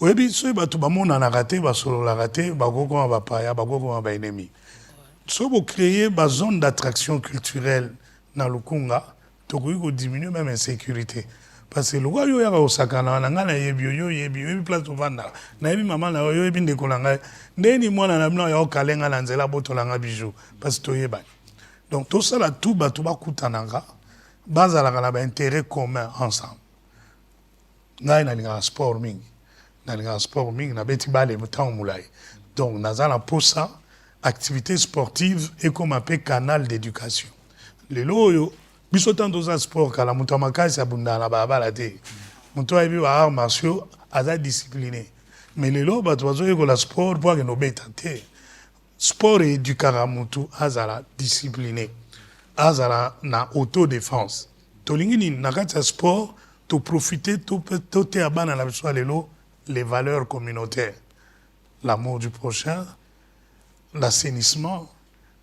oyebi soki bato bamonanaka te basololaka te bakokoma bapaya bakokoma baennemi so bocréer bazone d'attraction culturelle na Lukunga tokoki kodiminuer même insécurité. Parce que le roi yo yaka osakana na ngana yebi place ovanda na yebi maman na yo yebi ndeko na ngai ndeni mwana na bino ya okalenga na nzela botolanga bijou parce que toyeba. Donc tout ça là tout bato bakutananga bazalaka na ba intérêt commun ensemble. Ngai na linga sport mingi na beti bale mutango mulai. Donc nazala posa activité sportive et comme appelé canal d'éducation. Les loyo biso tanto za sport kala mutu makasi abunda na babala te mutu ayebi ba arts martiaux aza discipliné mais lelo bato bazoyekola sport po akende obeta te sport edukaka mutu azala discipliné azala na autodéfense tolingi nini na kati ya sport toprofite toteya bana na biso ya lelo les valeurs communautaires l'amour du prochain l'assainissement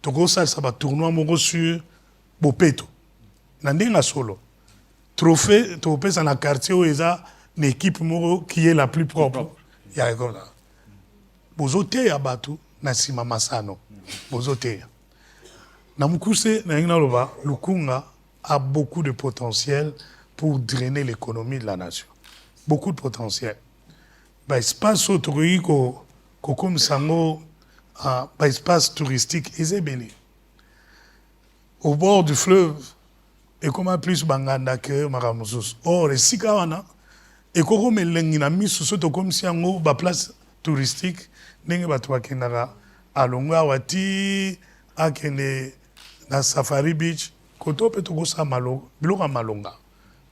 tokosalisa batournoi moko sur bopeto Nandinga solo. Trophée, tu peux dans la quartier où il y a une équipe qui est la plus propre. Il y a comme ça. Bozote ya batu na sima masano. Bozote. Na mukuse na ngaloba Lukunga a beaucoup de potentiel pour drainer l'économie de la nation. Beaucoup de potentiel. Ba espace autoriko comme sango ba espace touristique ezebele. Au bord du fleuve et comment plus banganda que maramusus. Or, les sikawana, et comment melengi na misu soto comme si ango ba place touristique, nenge batwa kenara alonga wati akene na Safari Beach, koto petoko sa malo, biloka malonga.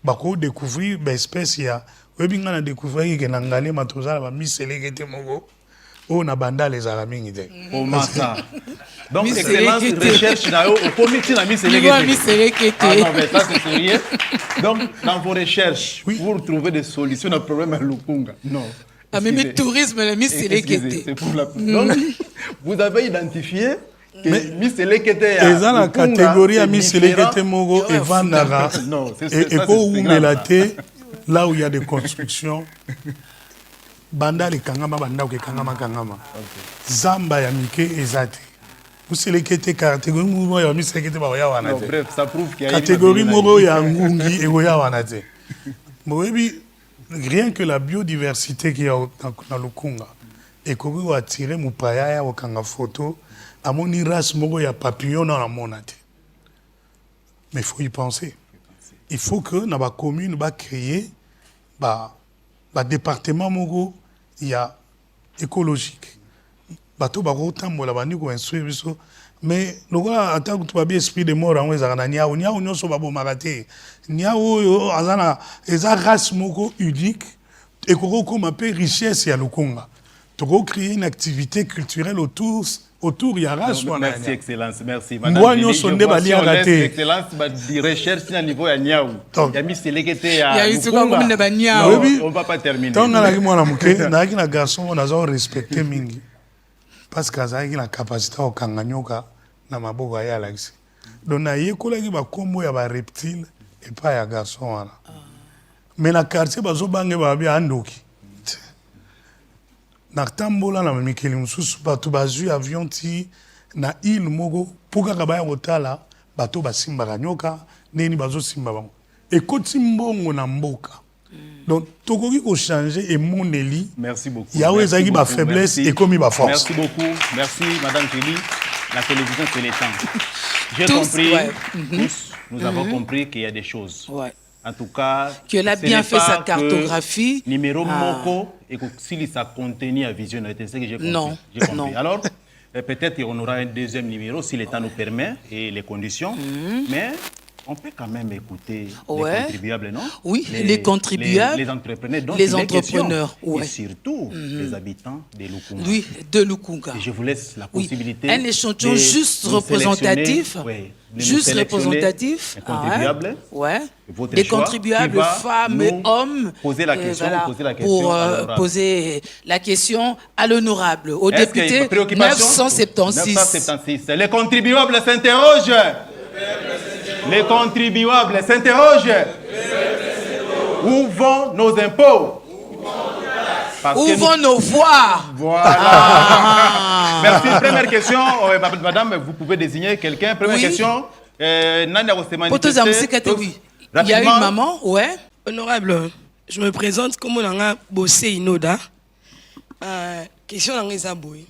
Bako découvrir ba espèce ya, webinga na découvrir que nangale matozala ba miselekete mogo. On a bandé les aramingi. Oh, massa. Donc, excellence recherche, au comité, na mis Ah non, mais ça, c'est sérieux. Donc, dans vos recherches, pour trouver des solutions à problème à Lukunga. Non. Ah, mais le tourisme, la Miss Selekete. C'est pour la. Donc, vous avez identifié que Miss Selekete est dans la catégorie à Miss Selekete Mogo et Vandara. Non, c'est ça. Et pour où Melaté, là où il y a des constructions. Banda le kangama banda ke kangama zamba ya mike ezate uselekete catégorie mo ya miselekete ba ya wana te bref ça prouve qu'il y a catégorie mo ya ngungi e ya wana te moyebi rien que la biodiversité qui est dans Lukunga et ko attirer mupaya ya okanga photo amoni race mo ya papillon na mona te mais il faut y penser il faut que na ba commune ba créer département mogo il y a écologique bato bako tambola bandi ko instruire biso mais lokola atako to babi esprit de mort en ezaka na niao nyonso babomaka te niao oyo azana eza race moko unique et kokokoma pe richesse ya lokonga toko créer une activité culturelle autour il y a race. Merci excellence, merci madame. Moi sonde bali raté. Excellence ba di recherche à niveau ya niao. Ya mi selekete ya. Ya iso ko comme ba niao. On va pas terminer. Tant na ki mwana muke na ki na garçon on a respecté mingi. Parce que ça a la capacité au kanganyoka na maboko ya Alex. Donc na yekola ki ba kombo ya ba reptile et pas ya garçon wana. Mais na quartier bazo bange ba bi andoki. Na tambola na mikeli mususu bato bazui avion ti na île mogo puka kabaya kotala bato basimba nyoka neni bazo simba bango ekoti mbongo na mboka. Donc tokoki ko changer et moneli. Merci beaucoup. Yawe ezaki ba faiblesse et comme ba force. Merci beaucoup. Merci madame Julie. La télévision c'est le temps. J'ai compris. Ouais. Tous nous avons compris qu'il y a des choses. Ouais. En tout cas, qu'elle a bien fait sa cartographie. Numéro moko et que s'il ça contenu à vision, c'est ce que j'ai compris. Non. J'ai compris. Non. Alors, peut-être qu'on aura un deuxième numéro si le temps nous permet et les conditions. Mais on peut quand même écouter les contribuables, non? Oui, les contribuables. Les entrepreneurs. Donc les entrepreneurs. Et surtout les habitants de Lukunga. Oui, de Lukunga. Et je vous laisse la possibilité. Un échantillon juste représentatif. Oui. Juste représentatif. Contribuables. Des contribuables, femmes et hommes. Poser la question, pour poser la question à l'honorable, au député 976. 976. Les contribuables s'interrogent. Les contribuables s'interrogent. Où vont nos impôts? Où vont nos voix? Voilà. Merci. Première question, madame, vous pouvez désigner quelqu'un. Première question. Il y a une maman, ouais. Honorable, je me présente comme on a bossé Inoda. Question dans les abouilles.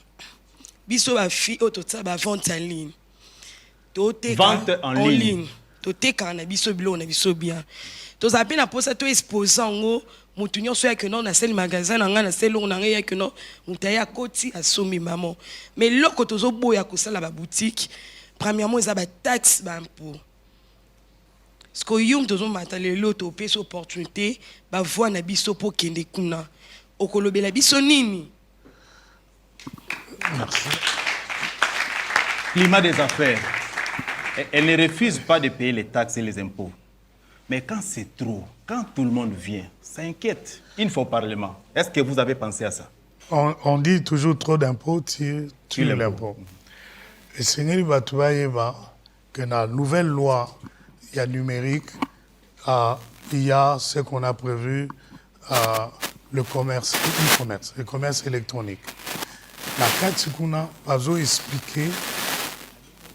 Biso ba fille autota ba vente en ligne. Vente en ligne. Tote kana biso bilo na biso bien. To zape na posa to exposant ngo mutunyo so ya que non na sel magasin na nga na sel na nga ya que non mutaya koti asomi maman. Mais loko tozo boya ko sala ba boutique. Premièrement, ils ont des taxes pour. Ce que nous avons fait, l'autre opportunité, bah voir na biso pour kende kuna. Okolobe la biso nini. Merci. Climat des affaires. Elle ne refuse pas de payer les taxes et les impôts. Mais quand c'est trop, quand tout le monde vient, ça inquiète. Il faut parlement. Est-ce que vous avez pensé à ça? On dit toujours trop d'impôts, tu l'impôt. Et Seigneur Batouaïba, que dans la nouvelle loi, il y a numérique, il y a ce qu'on a prévu, le commerce électronique. La carte qu'on a expliqué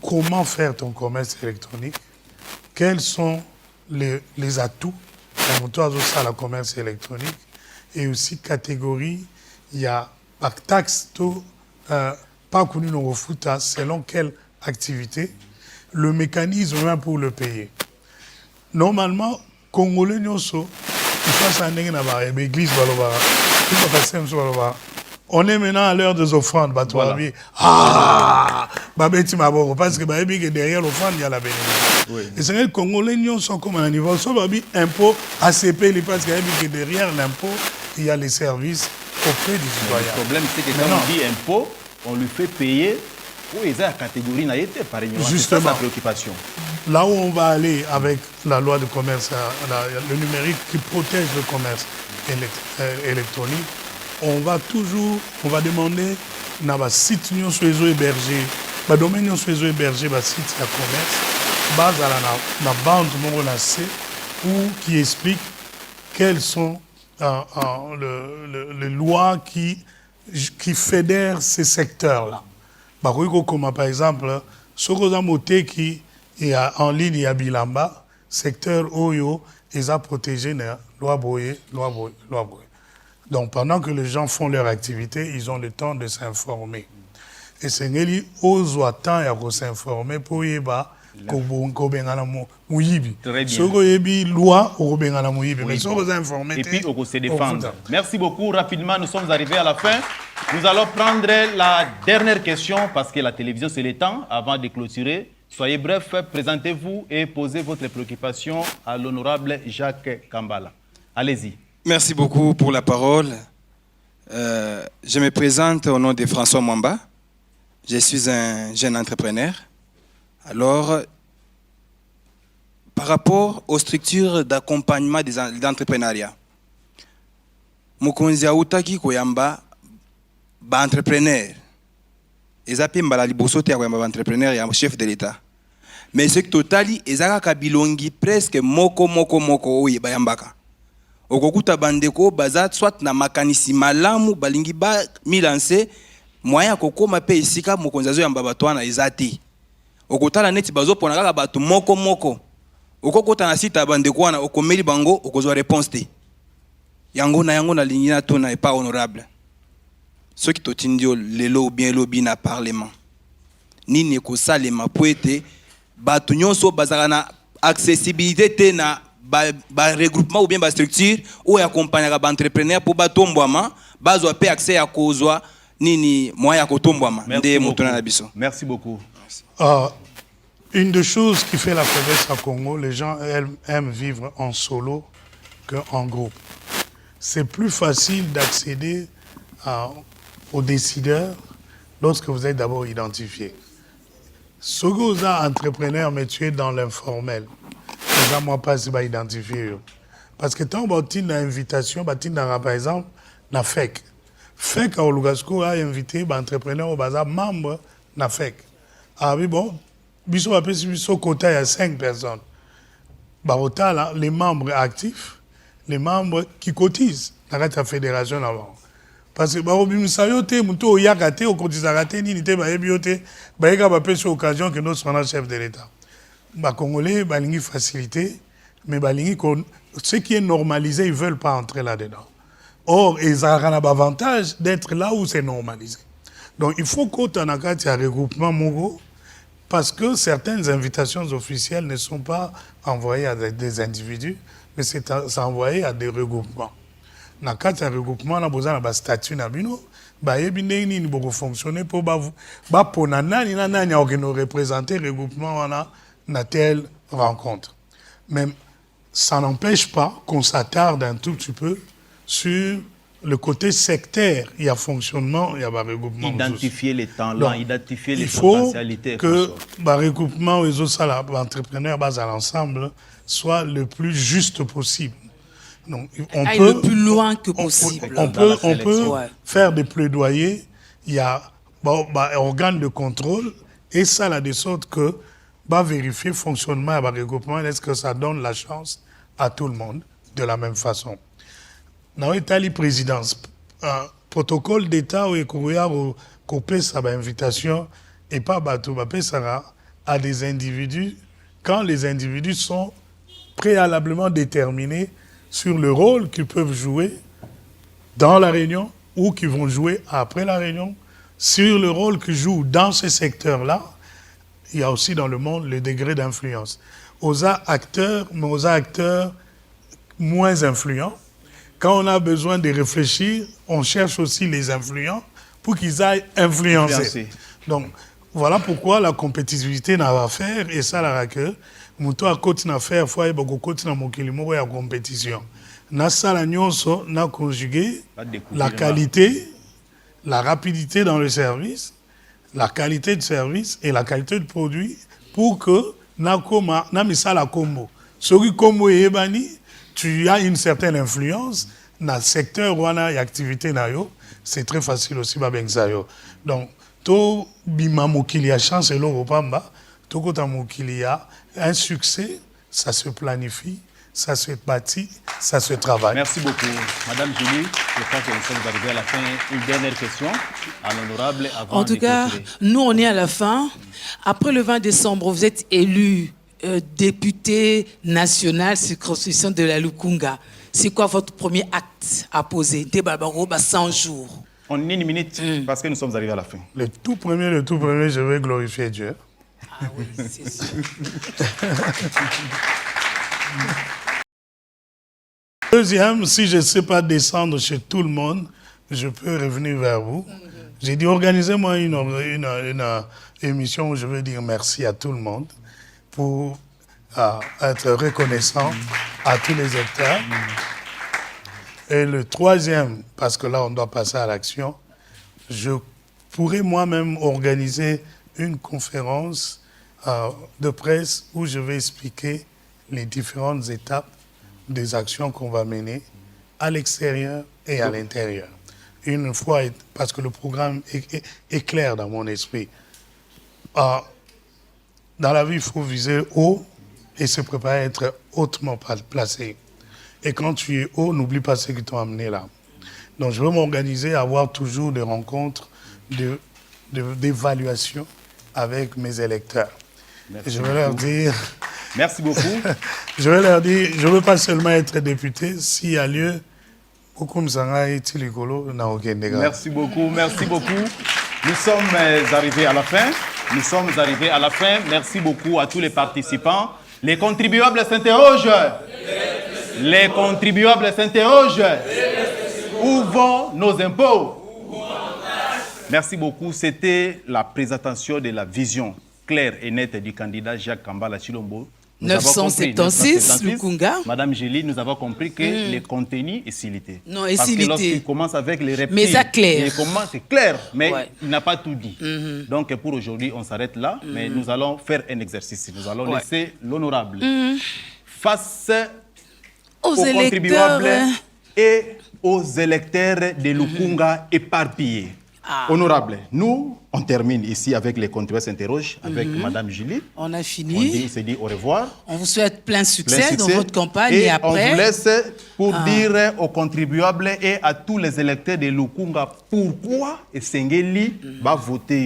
comment faire ton commerce électronique, quels sont les atouts dans le commerce électronique, et aussi catégorie, il y a par taxe, pas connu dans foot, selon quelle activité, le mécanisme même pour le payer. Normalement, Congolais, on est maintenant à l'heure des offrandes. Voilà. Parce que derrière l'offrande, il y a la bénédiction. Et c'est que les Congolais sont comme un niveau. Soit impôt, ACP, parce que derrière l'impôt, il y a les services auprès du citoyen. Le problème, c'est que quand on dit impôt, on lui fait payer pour les catégories par ignorance. Justement. C'est sa préoccupation. Là où on va aller avec la loi de commerce, le numérique qui protège le commerce électronique, on va demander dans le site nous sommes hébergés, le domaine nous sommes hébergés, le site de commerce, base à la bande qui explique quelles sont les lois qui fédèrent ces secteurs-là. Comme par exemple, Sokozamote qui est en ligne à Bilamba, secteur Oyo, ils ont protégé la loi Boye. Donc pendant que les gens font leur activité, ils ont le temps de s'informer. Et c'est Nelly ose temps à s'informer pour y Très bien. Soko yebi loi okobengana moyibi. Oui, Mais soko za informé. Et puis, on se défendre. Merci beaucoup. Rapidement, nous sommes arrivés à la fin. Nous allons prendre la dernière question parce que la télévision, c'est le temps avant de clôturer. Soyez bref, présentez-vous et posez votre préoccupation à l'honorable Jacques Kambala. Allez-y. Merci beaucoup pour la parole. Je me présente au nom de François Mwamba. Je suis un jeune entrepreneur. Alors, par rapport aux structures d'accompagnement des entrepreneuriat, mokonzi autaki koyamba ba entrepreneur. Ezapi mbala liboso te koyamba ba entrepreneur ya chef de l'État. Mais ce que totali ezaka kabilongi presque moko oye bayambaka. Okokuta bandeko baza soit na makanisi malamu balingi ba milancer moyen kokoma pe isika mokonzi azo yamba batwana ezati. Okotala neti bazo pona kaka batu moko. Okokota na sita bandeko wana okomeli bango okozwa réponse te. Yango na lingi na tona est pas honorable. Ceux qui totindio lelo ou bien lobby na parlement. Nini ko salema poete batu nyonso bazaka na accessibilité te na ba regroupement ou bien ba structure ou accompagner ba entrepreneur pour ba tombwama bazwa pe accès à kozwa nini moyen ya kotombwama nde mutuna na biso. Merci beaucoup. Une des choses qui fait la faiblesse à Congo, les gens aiment vivre en solo qu'en groupe. C'est plus facile d'accéder aux décideurs lorsque vous êtes d'abord identifié. Sogoza entrepreneur, mais tu es dans l'informel. Déjà, moi, pas si identifié. Parce que tant que une invitation, par exemple, na FEC. FEC, à Olugasco, a invité entrepreneur au bazar, membre na FEC. Ah oui, bon. Biso appelle biso quota, il y a 5 personnes. Barota, là, les membres actifs, les membres qui cotisent dans la fédération avant. Parce que Barobimusayote, Mouto Yakate, au cotisarate, Ninité, Baébiote, Baïga Bapé sur occasion que nous soyons chef de l'État. Congolais, Balingi facilité, mais Balingi, ce qui est normalisé, ils ne veulent pas entrer là-dedans. Or, ils ont un avantage d'être là où c'est normalisé. Donc, il faut qu'on ait un regroupement Mogo, parce que certaines invitations officielles ne sont pas envoyées à des individus, mais c'est envoyé à des regroupements. Dans le cas de regroupement, on a besoin d'un statut, il faut fonctionner pour représenter le regroupement dans telle rencontre. Mais ça n'empêche pas qu'on s'attarde un tout petit peu sur le côté sectaire. Il y a fonctionnement, il y a un regroupement. Identifier les talents, identifier les potentialités. Il faut que le regroupement et les entrepreneurs basés à l'ensemble soit le plus juste possible. Donc, on peut, le plus loin que possible. On peut faire des plaidoyers. Il y a organe de contrôle et ça là de sorte que vérifier le fonctionnement du regroupement. Est-ce que ça donne la chance à tout le monde de la même façon? Dans l'Italie présidence, protocole d'État où il y a sa invitation et pas bateau, à des individus quand les individus sont préalablement déterminés sur le rôle qu'ils peuvent jouer dans la réunion ou qu'ils vont jouer après la réunion, sur le rôle qu'ils jouent dans ces secteurs-là. Il y a aussi dans le monde le degré d'influence. Aux acteurs, mais aux acteurs moins influents, quand on a besoin de réfléchir, on cherche aussi les influents pour qu'ils aillent influencer. Donc, voilà pourquoi la compétitivité n'a pas à faire, et ça, la que Mouto a continué à faire, il faut continuer à faire la compétition. Na sala nyonso na conjugué la qualité, la rapidité dans le service, la qualité de service et la qualité de produit pour que na misala combo. Sori combo ebani, tu as une certaine influence dans le secteur où on a activité nayo, c'est très facile aussi ba bengzayo. Donc to bima mokili a chance et lo pamba, to kota mokili a un succès, ça se planifie, ça se bâtit, ça se travaille. Merci beaucoup. Madame Julie, je pense que nous sommes arrivés à la fin. Une dernière question à l'honorable avant. En tout cas, nous, on est à la fin. Après le 20 décembre, vous êtes élu député national circonscription de la Lukunga. C'est quoi votre premier acte à poser? Des Barbaro, 100 jours. En une minute, parce que nous sommes arrivés à la fin. Le tout premier, je vais glorifier Dieu. Ah oui, c'est sûr. Deuxième, si je ne sais pas descendre chez tout le monde, je peux revenir vers vous. J'ai dit, organisez-moi une émission où je veux dire merci à tout le monde pour être reconnaissant à tous les acteurs. Et le troisième, parce que là, on doit passer à l'action, je pourrais moi-même organiser une conférence de presse où je vais expliquer les différentes étapes des actions qu'on va mener à l'extérieur et à l'intérieur. Une fois, parce que le programme est clair dans mon esprit. Dans la vie, il faut viser haut et se préparer à être hautement placé. Et quand tu es haut, n'oublie pas ce qui t'ont amené là. Donc je veux m'organiser, avoir toujours des rencontres d'évaluation avec mes électeurs. Merci Je vais leur dire... Merci beaucoup. Je vais leur dire, je ne veux pas seulement être député, s'il y a lieu, merci beaucoup, merci beaucoup. Nous sommes arrivés à la fin. Nous sommes arrivés à la fin. Merci beaucoup à tous les participants. Les contribuables s'interrogent. Les contribuables s'interrogent. Où vont nos impôts? Merci beaucoup. C'était la présentation de la vision claire et nette du candidat Jacques Kambala Tshilombo. 976, Lukunga. Madame Gélie, nous avons compris que les contenus est silité. Non, est Parce silité. que lorsqu'il commence avec les reptiles, Mais ça clair. c'est clair, mais Ouais. il n'a pas tout dit. Donc pour aujourd'hui, on s'arrête là, mais nous allons faire un exercice. Nous allons laisser l'honorable face Aux aux électeurs. contribuables et aux électeurs de Lukunga éparpillés. Honorable, nous, on termine ici avec les contribuables s'interrogent, avec Madame Julie. On a On fini. se dit au revoir. On vous souhaite plein Plein succès dans succès. votre campagne Et et on après. vous laisse pour dire aux contribuables et à tous les électeurs de Lukunga pourquoi Esengeli va voter